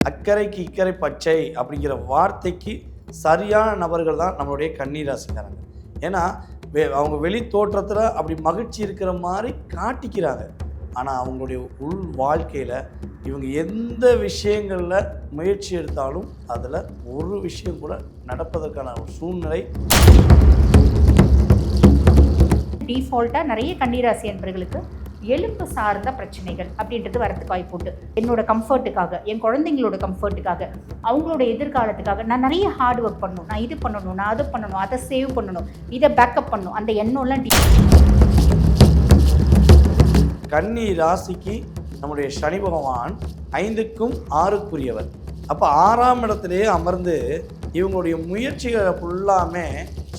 அக்கறைக்கு இக்கரை பச்சை அப்படிங்கிற வார்த்தைக்கு சரியான நபர்கள் தான் நம்மளுடைய கன்னி ராசிக்காரங்க. ஏன்னா அவங்க வெளி தோற்றத்தில் அப்படி மகிழ்ச்சி இருக்கிற மாதிரி காட்டிக்கிறாங்க. ஆனால் அவங்களுடைய உள் வாழ்க்கையில் இவங்க எந்த விஷயங்களில் முயற்சி எடுத்தாலும் அதில் ஒரு விஷயம் கூட நடப்பதற்கான ஒரு சூழ்நிலை. டிஃபால்ட்டாக நிறைய கன்னிராசி என்பவர்களுக்கு எலும்பு சார்ந்த பிரச்சனைகள் அப்படின்றது வரதுக்கு வாய்ப்பு உண்டு. என்னோட கம்ஃபர்ட்டுக்காக, என் குழந்தைங்களோட கம்ஃபர்ட்டுக்காக, அவங்களோட எதிர்காலத்துக்காக நான் நிறைய ஹார்ட் ஒர்க் பண்ணணும், நான் இது பண்ணணும், நான் அது பண்ணணும், அதை சேவ் பண்ணணும், இதை பேக்கப் பண்ணணும், அந்த எண்ணம்லாம் கன்னி ராசிக்கு நம்முடைய சனி பகவான் 5க்கும் 6க்குரியவர். அப்போ 6ஆம் இடத்திலேயே அமர்ந்து இவங்களுடைய முயற்சிகளை ஃபுல்லாமே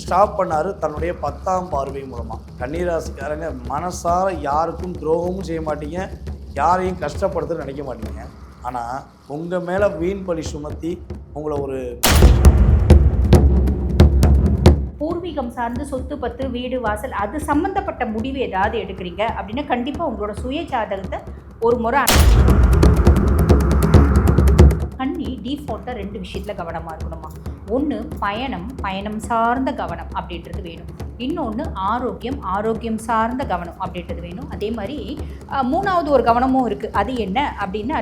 ஸ்டாப் பண்ணார் தன்னுடைய 10ஆம் பார்வை மூலமாக. கன்னிராசிக்காரங்க மனசார யாருக்கும் துரோகமும் செய்ய மாட்டீங்க, யாரையும் கஷ்டப்படுத்துன்னு நினைக்க மாட்டீங்க. ஆனால் உங்கள் மேலே வீண் பழி சுமத்தி உங்களை ஒரு பூர்வீகம் சார்ந்து சொத்து பத்து வீடு வாசல் அது சம்மந்தப்பட்ட முடிவு ஏதாவது எடுக்கிறீங்க அப்படின்னா கண்டிப்பாக உங்களோட சுய ஜாதகத்தை ஒரு முறை கண்ணி டிஃபால்ட்டாக 2 விஷயத்தில் கவனமாக இருக்கணுமா. ஒன்று பயணம் சார்ந்த கவனம் அப்படின்றது வேணும். இன்னொன்று ஆரோக்கியம் சார்ந்த கவனம் அப்படின்றது வேணும். அதே மாதிரி 3வது ஒரு கவனமும் இருக்குது. அது என்ன அப்படின்னா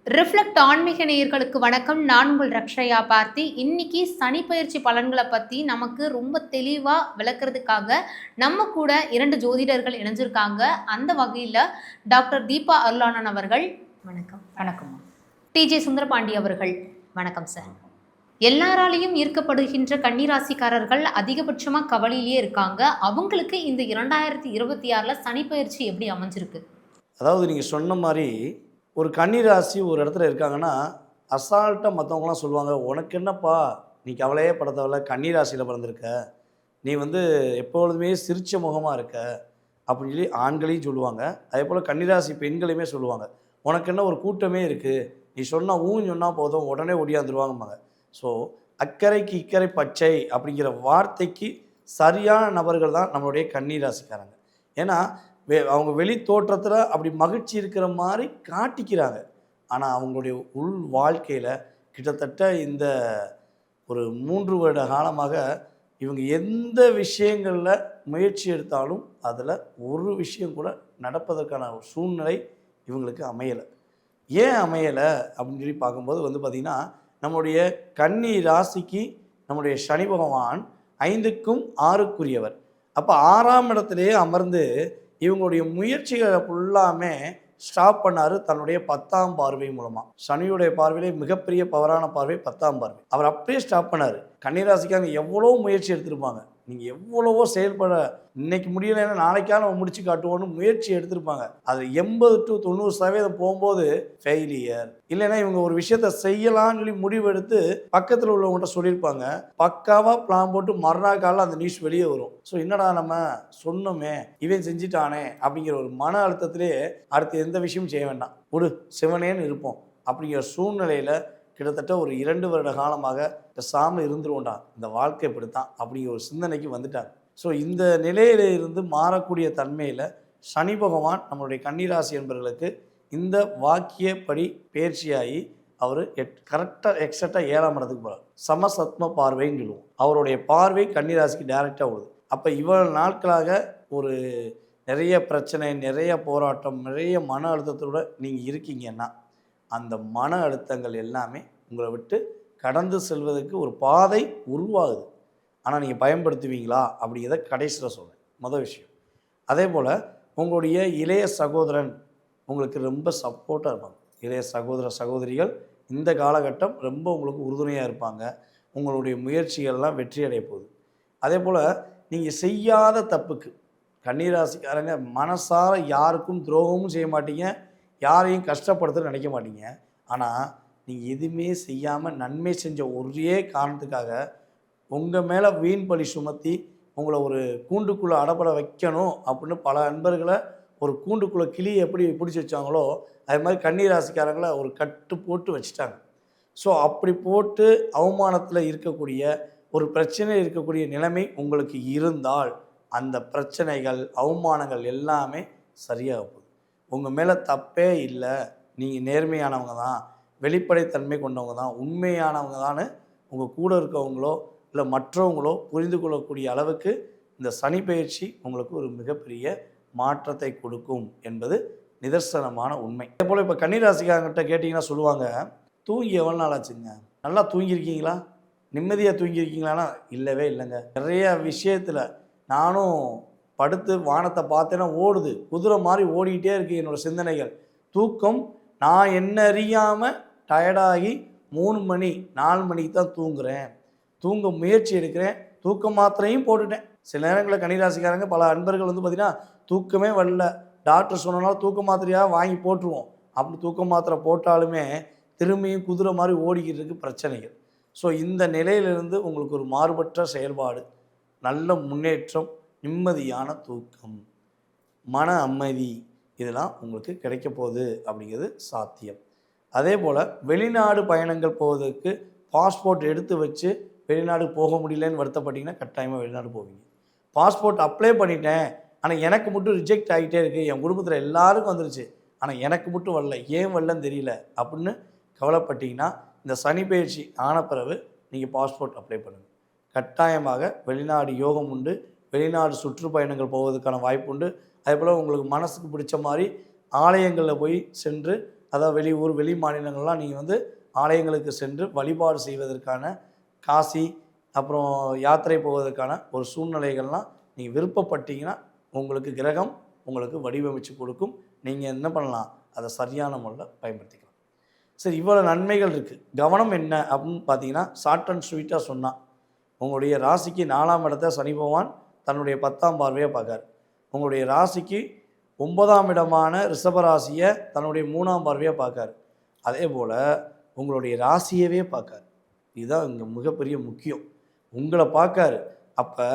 ரிஃப்ளெக்ட் ஆன்மீக நேயர்களுக்கு வணக்கம். நான் உங்கள் ரக்ஷயா பார்த்தி. இன்னைக்கு சனி பயிற்சி பலன்களை பற்றி நமக்கு ரொம்ப தெளிவாக விளக்குறதுக்காக நம்ம கூட 2 ஜோதிடர்கள் இணைஞ்சிருக்காங்க. அந்த வகையில் டாக்டர் தீபா அருளானன் அவர்கள் வணக்கம். வணக்கம். டிஜே சுந்தரபாண்டி அவர்கள் வணக்கம் சார். எல்லாராலையும் ஈர்க்கப்படுகின்ற கன்னிராசிக்காரர்கள் அதிகபட்சமாக கவலையிலேயே இருக்காங்க. அவங்களுக்கு இந்த 2026 சனி பயிற்சி எப்படி அமைஞ்சிருக்கு? அதாவது நீங்கள் சொன்ன மாதிரி ஒரு கன்னிராசி ஒரு இடத்துல இருக்காங்கன்னா அசால்ட்டாக மற்றவங்களாம் சொல்லுவாங்க, உனக்கு என்னப்பா நீ கவலையே பட தேவையில்ல, கன்னிராசியில் பிறந்திருக்க, நீ எப்பொழுதுமே சிரிச்ச முகமாக இருக்க அப்படின்னு சொல்லி ஆண்களையும் சொல்லுவாங்க. அதே போல் கன்னிராசி பெண்களையுமே சொல்லுவாங்க, உனக்கு என்ன ஒரு கூட்டமே இருக்குது, நீ சொன்னால் சொன்னால் போதும் உடனே ஒடியாந்துருவாங்கம்பாங்க. ஸோ அக்கறைக்கு இக்கரை பச்சை அப்படிங்கிற வார்த்தைக்கு சரியான நபர்கள் தான் நம்மளுடைய கன்னிராசிக்காரங்க. ஏன்னா அவங்க வெளி தோற்றத்தில் அப்படி மகிழ்ச்சி இருக்கிற மாதிரி காட்டிக்கிறாங்க. ஆனால் அவங்களுடைய உள் வாழ்க்கையில் கிட்டத்தட்ட இந்த ஒரு 3 வருட காலமாக இவங்க எந்த விஷயங்களில் முயற்சி எடுத்தாலும் அதில் ஒரு விஷயம் கூட நடப்பதற்கான ஒரு சூழ்நிலை இவங்களுக்கு அமையலை. ஏன் அமையலை அப்படின்னு சொல்லி பார்க்கும்போது பார்த்திங்கன்னா, நம்முடைய கன்னி ராசிக்கு நம்முடைய சனி பகவான் 5க்கும் 6க்குரியவர். அப்போ 6ஆம் இடத்திலேயே அமர்ந்து இவங்களுடைய முயற்சிகளை ஃபுல்லாமே ஸ்டாப் பண்ணார் தன்னுடைய 10ஆம் பார்வை மூலமாக. சனியுடைய பார்வையிலே மிகப்பெரிய பவரான பார்வை 10ஆம் பார்வை. அவர் அப்படியே ஸ்டாப் பண்ணார். கன்னிராசிக்காரங்க எவ்வளோ முயற்சி எடுத்திருப்பாங்க, நீங்கள் எவ்வளவோ செயல்பட இன்னைக்கு முடியலைன்னா நாளைக்கான முடிச்சு காட்டுவோன்னு முயற்சி எடுத்திருப்பாங்க. அது 80 to 90% போகும்போது ஃபெயிலியர். இல்லைன்னா இவங்க ஒரு விஷயத்த செய்யலாம்னு சொல்லி முடிவெடுத்து பக்கத்தில் உள்ளவங்கள்ட்ட சொல்லியிருப்பாங்க. பக்காவாக பிளான் போட்டு மறுநாள் காலையில் அந்த நியூஸ் வெளியே வரும். ஸோ என்னடா நம்ம சொன்னோமே இவன் செஞ்சிட்டானே அப்படிங்கிற ஒரு மன அழுத்தத்திலே அடுத்து எந்த விஷயமும் செய்ய வேண்டாம், ஒரு சிவனேன்னு இருப்போம் அப்படிங்கிற சூழ்நிலையில் கிட்டத்தட்ட ஒரு 2 வருட காலமாக பேசாமல் இருந்துருவோண்டா, இந்த வாழ்க்கை இப்படித்தான் அப்படிங்கிற ஒரு சிந்தனைக்கு வந்துட்டாங்க. ஸோ இந்த நிலையில இருந்து மாறக்கூடிய தன்மையில் சனி பகவான் நம்மளுடைய கன்னிராசி என்பவர்களுக்கு இந்த வாக்கியப்படி பயிற்சியாகி அவர் கரெக்டாக எக்ஸாக்டாக 7ஆம் இடத்துக்கு போகிறார். சமசத்ம பார்வைன்னு சொல்லுவோம். அவருடைய பார்வை கன்னிராசிக்கு டைரெக்டாக விடுது. அப்போ இவ்வளவு நாட்களாக ஒரு நிறைய பிரச்சனை, நிறைய போராட்டம், நிறைய மன அழுத்தத்தோடு நீங்கள் இருக்கீங்கன்னா அந்த மன அழுத்தங்கள் எல்லாமே உங்களை விட்டு கடந்து செல்வதற்கு ஒரு பாதை உருவாகுது. ஆனால் நீங்கள் பயன்படுத்துவீங்களா அப்படிங்கிறத கடைசியில் சொல்கிறேன். மொதல் விஷயம். அதே போல் உங்களுடைய இளைய சகோதரன் உங்களுக்கு ரொம்ப சப்போர்ட்டாக இருப்பாங்க. இளைய சகோதரிகள் இந்த காலகட்டம் ரொம்ப உங்களுக்கு உறுதுணையாக இருப்பாங்க. உங்களுடைய முயற்சிகள்லாம் வெற்றி அடைய போகுது. அதே போல் நீங்கள் செய்யாத தப்புக்கு கன்னிராசிக்காரங்க மனசார யாருக்கும் துரோகமும் செய்ய மாட்டீங்க, யாரையும் கஷ்டப்படுத்துன்னு நினைக்க மாட்டீங்க. ஆனால் நீங்கள் எதுவுமே செய்யாமல் நன்மை செஞ்ச ஒரே காரணத்துக்காக உங்கள் மேலே வீண் பழி சுமத்தி உங்களை ஒரு கூண்டுக்குள்ளே அடப்பட வைக்கணும் அப்படின்னு பல நண்பர்களை ஒரு கூண்டுக்குள்ளே கிளி எப்படி பிடிச்சி வச்சாங்களோ அது மாதிரி கன்னிராசிக்காரங்களை ஒரு கட்டு போட்டு வச்சுட்டாங்க. ஸோ அப்படி போட்டு அவமானத்தில் இருக்கக்கூடிய ஒரு பிரச்சனை இருக்கக்கூடிய நிலைமை உங்களுக்கு இருந்தால் அந்த பிரச்சனைகள் அவமானங்கள் எல்லாமே சரியாக போகுது. உங்கள் மேலே தப்பே இல்லை, நீங்கள் நேர்மையானவங்க தான், வெளிப்படைத்தன்மை கொண்டவங்க தான், உண்மையானவங்க தான் உங்கள் கூட இருக்கவங்களோ இல்லை மற்றவங்களோ புரிந்து கொள்ளக்கூடிய அளவுக்கு இந்த சனி பயிற்சி உங்களுக்கு ஒரு மிகப்பெரிய மாற்றத்தை கொடுக்கும் என்பது நிதர்சனமான உண்மை. அதே போல் இப்போ கன்னிராசிக்காரங்கிட்ட கேட்டிங்கன்னா சொல்லுவாங்க, தூங்கி எவ்வளோ நாள் ஆச்சுங்க, நல்லா தூங்கியிருக்கீங்களா, நிம்மதியாக தூங்கியிருக்கீங்களான்னா இல்லவே இல்லைங்க. நிறைய விஷயத்தில் நானும் படுத்து வானத்தை பார்த்தேன்னா ஓடுது, குதிரை மாதிரி ஓடிக்கிட்டே இருக்குது என்னோடய சிந்தனைகள். தூக்கம் நான் என்ன அறியாமல் டயர்டாகி 3 மணி 4 மணிக்கு தான் தூங்குறேன், தூங்க முயற்சி எடுக்கிறேன், தூக்க மாத்திரையும் போட்டுட்டேன். சில நேரங்களில் கன்னிராசிக்காரங்க பல அன்பர்கள் வந்து பார்த்திங்கன்னா தூக்கமே வரல, டாக்டர் சொன்னனால தூக்க மாத்திரையாக வாங்கி போட்டுருவோம். அப்படி தூக்க மாத்திரை போட்டாலுமே திரும்பியும் குதிரை மாதிரி ஓடிக்கிட்டு இருக்குது பிரச்சனைகள். ஸோ இந்த நிலையிலிருந்து உங்களுக்கு ஒரு மாறுபட்ட செயல்பாடு, நல்ல முன்னேற்றம், நிம்மதியான தூக்கம், மன அமைதி இதெல்லாம் உங்களுக்கு கிடைக்க போகுது அப்படிங்கிறது சாத்தியம். அதே போல் வெளிநாடு பயணங்கள் போவதற்கு பாஸ்போர்ட் எடுத்து வச்சு வெளிநாடு போக முடியலன்னு வருத்தப்பட்டிங்கன்னா கட்டாயமாக வெளிநாடு போவீங்க. பாஸ்போர்ட் அப்ளை பண்ணிட்டேன், ஆனால் எனக்கு மட்டும் ரிஜெக்ட் ஆகிட்டே இருக்குது, என் குடும்பத்தில் எல்லாருக்கும் வந்துருச்சு ஆனால் எனக்கு மட்டும் வரல, ஏன் வரலன்னு தெரியல அப்படின்னு கவலைப்பட்டீங்கன்னா இந்த சனி பயிற்சி ஆன பிறகு நீங்கள் பாஸ்போர்ட் அப்ளை பண்ணுங்கள். கட்டாயமாக வெளிநாடு யோகம் உண்டு, வெளிநாடு சுற்றுப்பயணங்கள் போவதற்கான வாய்ப்பு உண்டு. அதே போல் உங்களுக்கு மனசுக்கு பிடிச்ச மாதிரி ஆலயங்களில் போய் சென்று, அதாவது வெளியூர் வெளி மாநிலங்கள்லாம் நீங்கள் வந்து ஆலயங்களுக்கு சென்று வழிபாடு செய்வதற்கான, காசி அப்புறம் யாத்திரை போவதற்கான ஒரு சூழ்நிலைகள்லாம் நீங்கள் விருப்பப்பட்டீங்கன்னா உங்களுக்கு கிரகம் உங்களுக்கு வடிவமைச்சு கொடுக்கும். நீங்கள் என்ன பண்ணலாம், அதை சரியான முறையில் பயன்படுத்திக்கலாம். சரி, இவ்வளோ நன்மைகள் இருக்குது. கவனம் என்ன அப்படின்னு பார்த்தீங்கன்னா, ஷார்ட் அண்ட் ஸ்வீட்டாக சொன்னால், உங்களுடைய ராசிக்கு 4ஆம் இடத்தை சனி பகவான் தன்னுடைய 10ஆம் பார்வையாக பார்க்கார். உங்களுடைய ராசிக்கு 9ஆம் இடமான ரிஷபராசியை தன்னுடைய 3ஆம் பார்வையாக பார்க்கார். அதே போல் உங்களுடைய ராசியவே பார்க்கார். இதுதான் இங்கே மிகப்பெரிய முக்கியம். உங்களை பார்க்காரு. அப்போ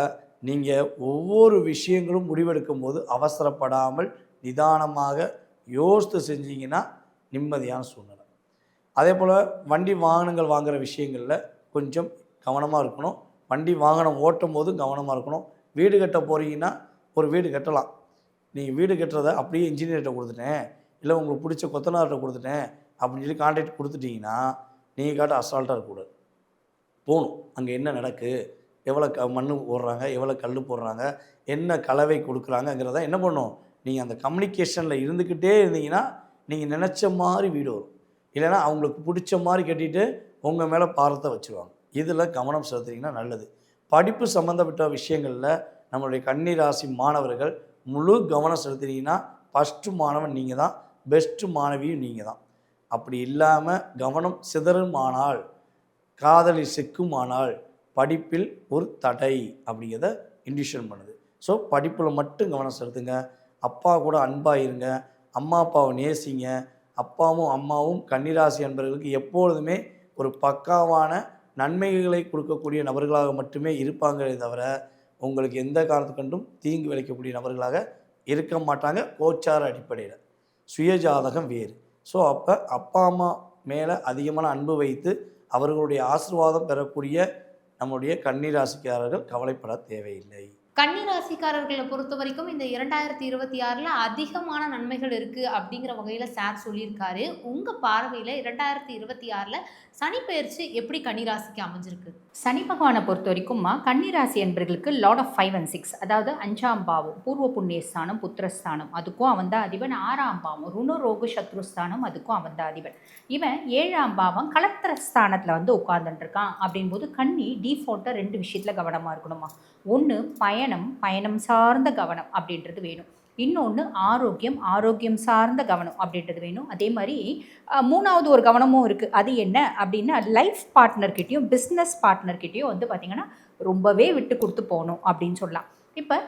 நீங்கள் ஒவ்வொரு விஷயங்களும் முடிவெடுக்கும் போது அவசரப்படாமல் நிதானமாக யோசித்து செஞ்சீங்கன்னா நிம்மதியான சூழ்நிலை. அதே போல் வண்டி வாகனங்கள் வாங்குகிற விஷயங்களில் கொஞ்சம் கவனமாக இருக்கணும். வண்டி வாகனம் ஓட்டும் போது கவனமாக இருக்கணும். வீடு கட்ட போகிறீங்கன்னா ஒரு வீடு கட்டலாம், நீங்கள் வீடு கட்டுறதை அப்படியே இன்ஜினியர்கிட்ட கொடுத்துட்டேன், இல்லை உங்களுக்கு பிடிச்ச கொத்தனார்கிட்ட கொடுத்துட்டேன் அப்படின்னு சொல்லி கான்ட்ராக்ட் கொடுத்துட்டிங்கன்னா நீங்கள் காட்ட அசால்ட்டாக இருக்கக்கூடாது. போகணும், அங்கே என்ன நடக்கு, எவ்வளோ மண் போடுறாங்க, எவ்வளோ கல் போடுறாங்க, என்ன கலவை கொடுக்குறாங்கங்கிறத என்ன பண்ணணும், நீங்கள் அந்த கம்யூனிகேஷனில் இருந்துக்கிட்டே இருந்தீங்கன்னா நீங்கள் நினச்ச மாதிரி வீடு வரும். இல்லைனா அவங்களுக்கு பிடிச்ச மாதிரி கட்டிட்டு உங்கள் மேலே பாரத்தை வச்சுருவாங்க. இதில் கவனம் செலுத்துறீங்கன்னா நல்லது. படிப்பு சம்மந்தப்பட்ட விஷயங்களில் நம்மளுடைய கன்னி ராசி மாணவர்கள் முழு கவனம் செலுத்துறீங்கன்னா ஃபஸ்ட்டு மாணவன் நீங்கள் தான், பெஸ்ட்டு மாணவியும் நீங்கள் தான். அப்படி இல்லாமல் கவனம் சிதறுமானால், காதலில் சிக்குமானால் படிப்பில் ஒரு தடை அப்படிங்கிறத இண்டிஷன் பண்ணுது. ஸோ படிப்பில் மட்டும் கவனம் செலுத்துங்க. அப்பா கூட அன்பாக இருங்க, அம்மா அப்பாவை நேசிங்க. அப்பாவும் அம்மாவும் கன்னிராசி அன்பர்களுக்கு எப்பொழுதுமே ஒரு பக்காவான நன்மைகளை கொடுக்கக்கூடிய நபர்களாக மட்டுமே இருப்பாங்களே தவிர உங்களுக்கு எந்த காரணத்து கண்டும் தீங்கு விளைக்கக்கூடிய நபர்களாக இருக்க மாட்டாங்க. கோச்சார அடிப்படையில் சுயஜாதகம் வேறு. ஸோ அப்போ அப்பா அம்மா மேலே அதிகமான அன்பு வைத்து அவர்களுடைய ஆசீர்வாதம் பெறக்கூடிய நம்முடைய கன்னிராசிக்காரர்கள் கவலைப்பட தேவையில்லை. கன்னிராசிக்காரர்களை பொறுத்த வரைக்கும் இந்த 2026 அதிகமான நன்மைகள் இருக்குது அப்படிங்கிற வகையில் சார் சொல்லியிருக்காரு. உங்கள் பார்வையில் 2026 சனி பயிற்சி எப்படி கன்னிராசிக்கு அமைஞ்சிருக்கு? சனி பகவானை பொறுத்த வரைக்கும்மா கன்னிராசி என்பர்களுக்கு லார்ட் ஆஃப் 5 and 6, அதாவது 5ஆம் பாவம் பூர்வ புண்ணியஸ்தானம் புத்திரஸ்தானம், அதுக்கும் அவன் தான் அதிபன். 6ஆம் பாவம் ருணரோக சத்ருஸ்தானம், அதுக்கும் அவன் தான் அதிபன். இவன் 7ஆம் பாவம் கலத்திரஸ்தானத்தில் வந்து உட்கார்ந்துட்டுருக்கான். அப்படின்போது கன்னி டீஃபால்ட்டாக 2 விஷயத்தில் கவனமாக இருக்கணுமா. ஒன்று பயணம் சார்ந்த கவனம் அப்படின்றது வேணும். இன்னொன்று ஆரோக்கியம் சார்ந்த கவனம் அப்படின்றது வேணும். அதே மாதிரி 3வது ஒரு கவனமும் இருக்குது. அது என்ன அப்படின்னா, லைஃப் பார்ட்னர்கிட்டையும் பிஸ்னஸ் பார்ட்னர்கிட்டையும் வந்து பார்த்திங்கன்னா ரொம்பவே விட்டு கொடுத்து போகணும் அப்படின்னு சொல்லலாம். இப்போ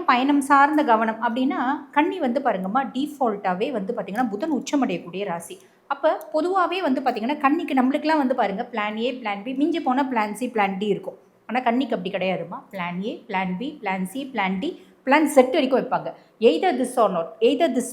பயணம் சார்ந்த கவனம் அப்படின்னா கன்னி வந்து பாருங்கம்மா டீஃபால்ட்டாகவே வந்து பார்த்திங்கன்னா புதன் உச்சமடையக்கூடிய ராசி. அப்போ பொதுவாகவே வந்து பார்த்திங்கன்னா கன்னிக்கு நம்மளுக்கெல்லாம் வந்து பாருங்கள் பிளான் ஏ பிளான் பி, மிஞ்சி போனால் பிளான் சி பிளான் டி இருக்கும். ஆனால் கன்னிக்கு அப்படி கிடையாதுமா. Plan A plan B plan C plan D plan Z வரைக்கும் வைப்பாங்க. Either this or not, either this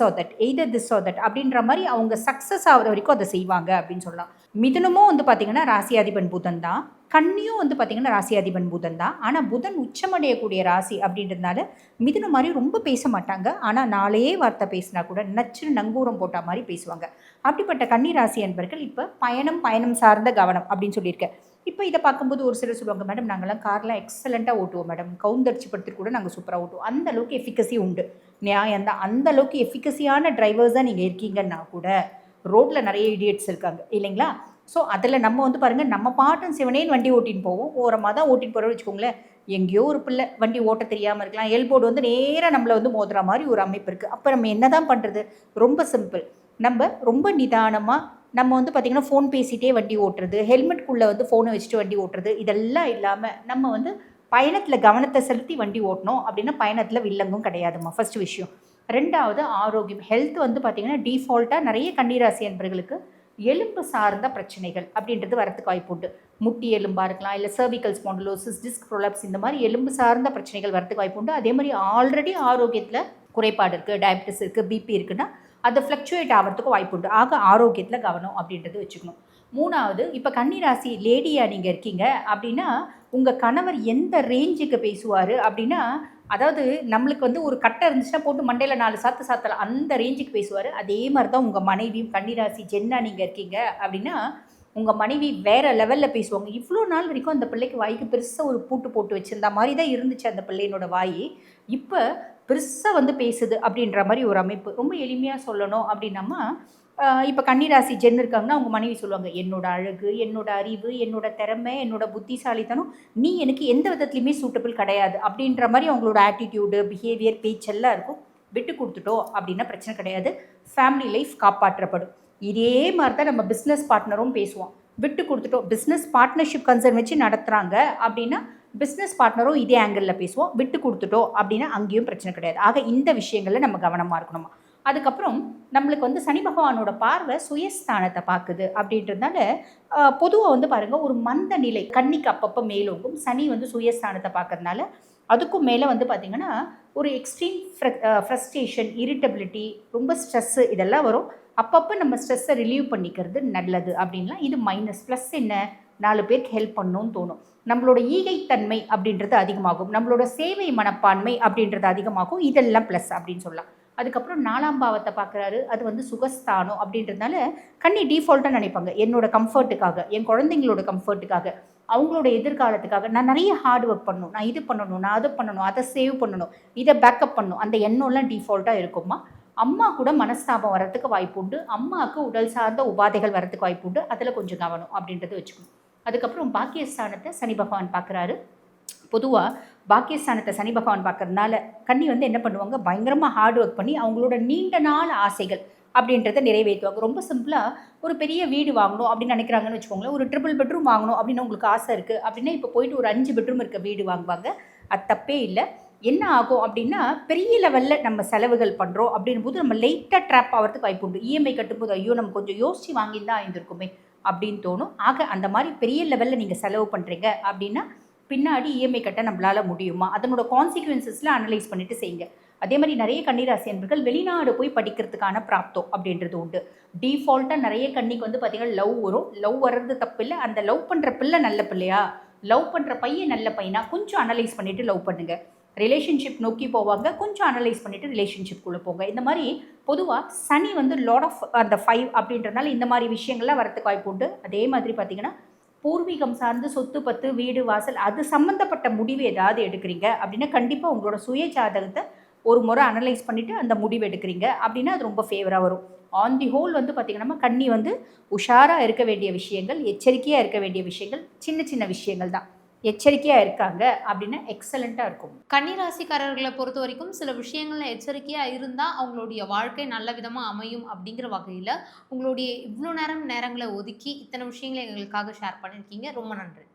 or that அப்படின்ற மாதிரி அவங்க சக்ஸஸ் ஆகிற வரைக்கும் அதை செய்வாங்க அப்படின்னு சொல்லலாம். மிதுனமும் வந்து பார்த்திங்கன்னா ராசி அதிபன் புதன் தான், கன்னியும் வந்து பார்த்திங்கன்னா ராசி அதிபன் புதன் தான். ஆனால் புதன் உச்சமடையக்கூடிய ராசி அப்படின்றதுனால மிதுனம் மாதிரி ரொம்ப பேச மாட்டாங்க. ஆனால் 4 வார்த்தை பேசினா கூட நச்சுன்னு நங்கூரம் போட்ட மாதிரி பேசுவாங்க. அப்படிப்பட்ட கன்னி ராசி என்பர்கள் இப்போ பயணம் சார்ந்த கவனம் அப்படின்னு சொல்லியிருக்கேன். இப்போ இதை பார்க்கும்போது ஒரு சிலர் சொல்லுவாங்க, மேடம் நாங்கள்லாம் கார்லாம் எக்ஸலண்ட்டாக ஓட்டுவோம் மேடம், கவுந்தடிச்சு படுத்துட்டு கூட நாங்கள் சூப்பராக ஓட்டுவோம், அந்த அளவுக்கு எஃபிகசி உண்டு, நியாயம் தான். அந்த அளவுக்கு எஃபிகசியான டிரைவர்ஸ் தான் நீங்கள் இருக்கீங்கன்னா கூட ரோட்டில் நிறைய இடியட்ஸ் இருக்காங்க இல்லைங்களா? ஸோ அதில் நம்ம வந்து பாருங்கள், நம்ம பாட்டும் சிவனேன்னு வண்டி ஓட்டின்னு போவோம், ஓரமாக தான் ஓட்டின்னு போகிறோம்னு வச்சுக்கோங்களேன். எங்கேயோ ஒரு பிள்ளை வண்டி ஓட்ட தெரியாமல் இருக்கலாம், எல்போர்டு வந்து நேராக நம்மளை வந்து மோதுற மாதிரி ஒரு அமைப்பு இருக்குது. அப்போ நம்ம என்ன தான் பண்ணுறது? ரொம்ப சிம்பிள். நம்ம ரொம்ப நிதானமாக நம்ம வந்து பார்த்திங்கன்னா ஃபோன் பேசிகிட்டே வண்டி ஓட்டுறது, ஹெல்மெட்குள்ளே வந்து ஃபோனை வச்சுட்டு வண்டி ஓட்டுறது, இதெல்லாம் இல்லாமல் நம்ம வந்து பயணத்தில் கவனத்தை செலுத்தி வண்டி ஓட்டணும். அப்படின்னா பயணத்தில் வில்லங்கும் கிடையாதுமா, ஃபஸ்ட் விஷயம். 2வது ஆரோக்கியம், ஹெல்த் வந்து பார்த்திங்கன்னா டிஃபால்ட்டாக நிறைய கன்னிராசி என்பர்களுக்கு எலும்பு சார்ந்த பிரச்சனைகள் அப்படின்றது வரத்துக்கு வாய்ப்பு உண்டு. முட்டி எலும்பாக இருக்கலாம், இல்லை சர்விக்கல் ஸ்பாண்டிலோசிஸ், டிஸ்க் ப்ரொலாப்ஸ், இந்த மாதிரி எலும்பு சார்ந்த பிரச்சனைகள் வரத்துக்கு வாய்ப்பு உண்டு. அதே மாதிரி ஆல்ரெடி ஆரோக்கியத்தில் குறைபாடு இருக்குது, டயபிட்டிஸ் இருக்குது, பிபி இருக்குன்னா அது ஃப்ளக்சுவேட் ஆகிறதுக்கு வாய்ப்பு உண்டு. ஆக ஆரோக்கியத்தில் கவனம் அப்படின்றது வச்சுக்கணும். 3வது, இப்போ கன்னிராசி லேடியாக நீங்கள் இருக்கீங்க அப்படின்னா உங்கள் கணவர் எந்த ரேஞ்சுக்கு பேசுவார் அப்படின்னா, அதாவது நம்மளுக்கு வந்து ஒரு கட்டை இருந்துச்சுன்னா போட்டு மண்டையில் 4 சாத்து சாத்தலாம், அந்த ரேஞ்சுக்கு பேசுவார். அதே மாதிரி தான் உங்கள் மனைவியும் கன்னிராசி ஜென்னா நீங்கள் இருக்கீங்க அப்படின்னா உங்கள் மனைவி வேறு லெவலில் பேசுவாங்க. இவ்வளோ நாள் வரைக்கும் அந்த பிள்ளைக்கு வாய்க்கு பெருசாக ஒரு பூட்டு போட்டு வச்சுருந்த மாதிரி தான் இருந்துச்சு அந்த பிள்ளையினோட வாய், இப்போ பெருசாக வந்து பேசுது அப்படின்ற மாதிரி ஒரு அமைப்பு. ரொம்ப எளிமையாக சொல்லணும் அப்படின்னம்மா, இப்போ கன்னிராசி ஜென் இருக்காங்கன்னா அவங்க மனைவி சொல்லுவாங்க, என்னோட அழகு, என்னோட அறிவு, என்னோட திறமை, என்னோட புத்திசாலித்தனம், நீ எனக்கு எந்த விதத்துலையுமே சூட்டபிள் கிடையாது அப்படின்ற மாதிரி அவங்களோட ஆட்டிடியூடு, பிஹேவியர், பேச்செல்லாம் இருக்கும். விட்டு கொடுத்துட்டோம் அப்படின்னா பிரச்சனை கிடையாது, ஃபேமிலி லைஃப் காப்பாற்றப்படும். இதே மாதிரி தான் நம்ம பிஸ்னஸ் பார்ட்னரும் பேசுவோம். விட்டு கொடுத்துட்டோம், பிஸ்னஸ் பார்ட்னர்ஷிப் கன்சர்ன் வச்சு நடத்துகிறாங்க அப்படின்னா பிஸ்னஸ் பார்ட்னரும் இதே ஆங்கிளில் பேசுவோம். விட்டு கொடுத்துட்டோம் அப்படின்னா அங்கேயும் பிரச்சனை கிடையாது. ஆக இந்த விஷயங்களில் நம்ம கவனமாக இருக்கணுமா. அதுக்கப்புறம் நம்மளுக்கு வந்து சனி பகவானோட பார்வை சுயஸ்தானத்தை பார்க்குது அப்படின்றதுனால பொதுவாக வந்து பாருங்கள், ஒரு மந்த நிலை கன்னிக்கு அப்பப்போ மேலோங்கும். சனி வந்து சுயஸ்தானத்தை பார்க்கறதுனால அதுக்கும் மேலே வந்து பார்த்திங்கன்னா ஒரு எக்ஸ்ட்ரீம் ஃப்ரஸ்ட்ரேஷன், இரிட்டபிலிட்டி, ரொம்ப ஸ்ட்ரெஸ்ஸு இதெல்லாம் வரும். அப்பப்போ நம்ம ஸ்ட்ரெஸ்ஸை ரிலீவ் பண்ணிக்கிறது நல்லது அப்படின்லாம். இது மைனஸ். ப்ளஸ் என்ன, 4 பேருக்கு ஹெல்ப் பண்ணணும்னு தோணும். நம்மளோட ஈகைத்தன்மை அப்படின்றது அதிகமாகும், நம்மளோட சேவை மனப்பான்மை அப்படின்றது அதிகமாகும். இதெல்லாம் ப்ளஸ் அப்படின்னு சொல்லலாம். அதுக்கப்புறம் 4ஆம் பாவத்தை பார்க்குறாரு, அது வந்து சுகஸ்தானம் அப்படின்றதுனால கன்னி டிஃபால்ட்டாக நினைப்பாங்க, என்னோட கம்ஃபர்ட்டுக்காக, என் குழந்தைங்களோட கம்ஃபர்ட்டுக்காக, அவங்களோட எதிர்காலத்துக்காக நான் நிறைய ஹார்ட் ஒர்க் பண்ணணும், நான் இது பண்ணணும், நான் அதை பண்ணணும், அதை சேவ் பண்ணணும், இதை பேக்கப் பண்ணணும், அந்த எண்ணம்லாம் டிஃபால்ட்டாக இருக்குமா. அம்மா கூட மனஸ்தாபம் வரத்துக்கு வாய்ப்பு உண்டு, அம்மாவுக்கு உடல் சார்ந்த உபாதைகள் வரத்துக்கு வாய்ப்பு உண்டு, அதில் கொஞ்சம் கவனம் அப்படின்றது வச்சுக்கணும். அதுக்கப்புறம் பாக்கியஸ்தானத்தை சனி பகவான் பார்க்குறாரு. பொதுவாக பாக்கியஸ்தானத்தை சனி பகவான் பார்க்கறதுனால கன்னி வந்து என்ன பண்ணுவாங்க, பயங்கரமாக ஹார்ட் ஒர்க் பண்ணி அவங்களோட நீண்ட நாள் ஆசைகள் அப்படின்றத நிறைவேற்றுவாங்க. ரொம்ப சிம்பிளாக ஒரு பெரிய வீடு வாங்கணும் அப்படின்னு நினைக்கிறாங்கன்னு வச்சுக்கோங்களேன். ஒரு 3 பெட்ரூம் வாங்கணும் அப்படின்னு உங்களுக்கு ஆசை இருக்குது அப்படின்னா இப்போ போயிட்டு ஒரு 5 பெட்ரூம் இருக்க வீடு வாங்குவாங்க. அது தப்பே இல்லை. என்ன ஆகும் அப்படின்னா, பெரிய லெவலில் நம்ம செலவுகள் பண்ணுறோம் அப்படின் போது நம்ம லைட்டாக ட்ராப் ஆகிறதுக்கு வாய்ப்பு உண்டு. இஎம்ஐ கட்டும்போது ஐயோ நம்ம கொஞ்சம் யோசித்து வாங்கியிருந்தா இருந்திருக்குமே அப்படின்னு தோணும். ஆக அந்த மாதிரி பெரிய லெவலில் நீங்கள் செலவு பண்ணுறீங்க அப்படின்னா பின்னாடி இஎம்ஐ கட்ட நம்மளால் முடியுமா, அதனோட கான்சிக்வன்சஸில் அனலைஸ் பண்ணிவிட்டு செய்யுங்க. அதே மாதிரி நிறைய கன்னிராசி என்பர்கள் வெளிநாடு போய் படிக்கிறதுக்கான பிராப்தம் அப்படின்றது உண்டு. டிஃபால்ட்டாக நிறைய கன்னிக்கு வந்து பார்த்திங்கன்னா லவ் வரும். லவ் வர்றது தப்பு இல்லை, அந்த லவ் பண்ணுற பிள்ளை நல்ல பிள்ளையா, லவ் பண்ணுற பையன் நல்ல பையனா, கொஞ்சம் அனலைஸ் பண்ணிவிட்டு லவ் பண்ணுங்கள். ரிலேஷன்ஷிப் நோக்கி போவாங்க, கொஞ்சம் அனலைஸ் பண்ணிவிட்டு ரிலேஷன்ஷிப்குள்ளே போங்க. இந்த மாதிரி பொதுவாக சனி வந்து லாட் ஆஃப் அந்த 5 அப்படின்றதுனால இந்த மாதிரி விஷயங்கள்லாம் வரத்துக்கு வாய்ப்பு உண்டு. அதே மாதிரி பார்த்திங்கன்னா பூர்வீகம் சார்ந்து சொத்து பத்து வீடு வாசல் அது சம்மந்தப்பட்ட முடிவு ஏதாவது எடுக்கிறீங்க அப்படின்னா கண்டிப்பாக உங்களோட சுய ஜாதகத்தை ஒரு முறை அனலைஸ் பண்ணிவிட்டு அந்த முடிவு எடுக்கிறீங்க அப்படின்னா அது ரொம்ப ஃபேவராக வரும். ஆன் தி ஹோல் வந்து பார்த்திங்கன்னா கன்னி வந்து உஷாராக இருக்க வேண்டிய விஷயங்கள், எச்சரிக்கையாக இருக்க வேண்டிய விஷயங்கள், சின்ன சின்ன விஷயங்கள் தான். எச்சரிக்கையாக இருக்காங்க அப்படின்னா எக்ஸலண்ட்டாக இருக்கும். கன்னிராசிக்காரர்களை பொறுத்த வரைக்கும் சில விஷயங்கள்ல எச்சரிக்கையாக இருந்தால் அவங்களுடைய வாழ்க்கை நல்ல விதமாக அமையும் அப்படிங்கிற வகையில் உங்களுடைய இவ்வளோ நேரங்களை ஒதுக்கி இத்தனை விஷயங்களை எங்களுக்காக ஷேர் பண்ணியிருக்கீங்க. ரொம்ப நன்றி.